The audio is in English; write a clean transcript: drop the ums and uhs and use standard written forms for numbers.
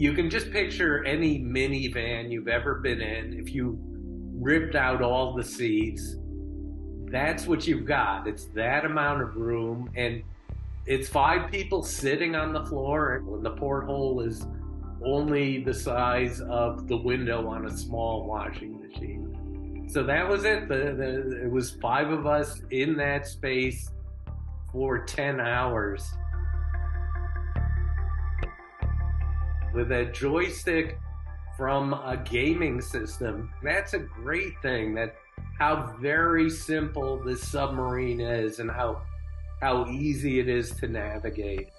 You can just picture any minivan you've ever been in. If you ripped out all the seats, that's what you've got. It's that amount of room, and it's five people sitting on the floor, and the porthole is only the size of the window on a small washing machine. So that was it. It was five of us in that space for 10 hours. With a joystick from a gaming system, that's a great thing. That how very simple this submarine is and how easy it is to navigate.